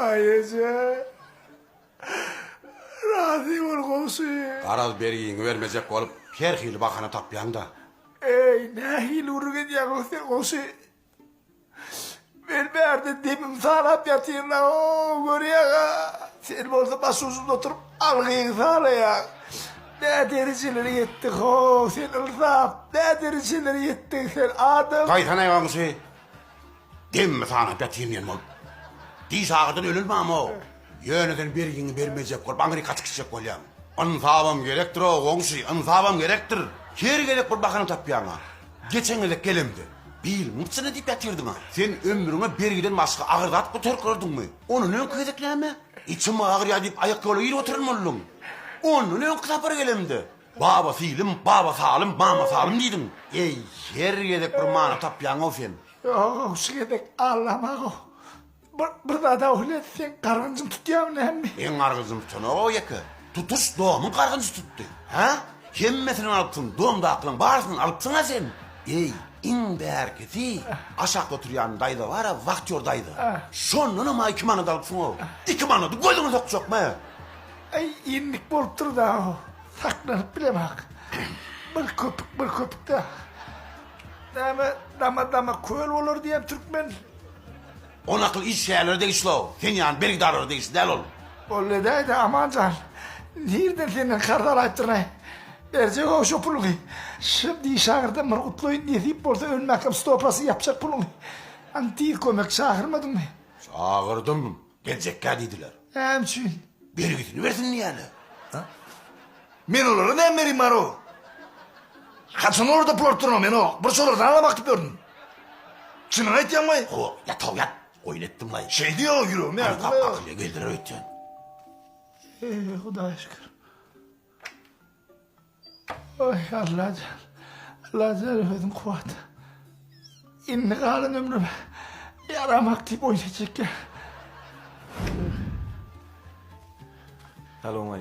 Ayece. Razı ol komşu. Araz bergiğini vermeyecek olup her hili bakana tapyan da. Ey ne hil uğru gidiyor komşu. Ben verdim demim sağlap yatayım la o görüyor ha. Sen orada başucunda oturup algıyı sağlayak. Ne dereceleri yettik o sen ırzap. Ne dereceleri yettik sen adam. Kaytana yağmısı. Demme sana yatayım yanım ol. Diz ağırdan ölülme ama o. Yöneden bergiğini vermeyecek olup angri kaçkışacak olayım. Ansabam gerektir o komşu, ansabam gerektir. Her gerek bir bakana tapyana. Geçen elek gelemdi. Bil, mutsana deyip yatırdın ha. Sen ömrüne bergiden başka ağırdat bu tör gördün mü? Onun ön kıydıkleme. İçim ağır ya deyip ayak yolu yürü oturun oğlum. Onun ön kıtapır gelemdi. Baba fiilim, baba sağlım, mama sağlım deydin. Ey, her gerek bir mana tapyana o sen. Yok, şu gedek ağlamak o. Burada da öyle sen kargıncın tutuyor ne mi? En kargıncım tutun o yakı. Tutuş doğumun kargıncı tuttu. Ha? Hemmesini alıpsın, doğumda aklın bağırsın alıpsın ha sen. Ey, indi herkesi. Aşağıda oturuyan dayda var ha, vakti oradaydı. Sonunu ma 2 manada alıpsın o. 2 manada gözünü sokacak mı? Ay inlik bolup dur da o. Saklanıp bile bak. Bir köpük de. Dama köl olur diyem Türkmen. On akıl iş şeyleri değişti o. Sen yani belki darları değişti değil ol. Öyle de aman can. Nereden senin kardal ayıptırına? Verecek o şu pulunu. Şimdi işağırda mırgutluğun ne deyip orada ön makam stoprası yapacak pulunu. Antil kömek çağırmadın mı? Çağırdım. Gelecek dediler. Hemçin. Bergisini versin yani. Men oları ne vereyim Maro? Kaçın orada plortturma men o. Bir sorulardan alamak gördüm. Çınını aytyan mı? O yat. Oyun ettim lan. Şey diyor yürü. Ne Kap akıllıya geldiler öğütün. Huda şükür. Oy Allah can ödüm kuvat. İnni kalın ömrüm. Yaramak deyip oynayacak ya. Hello,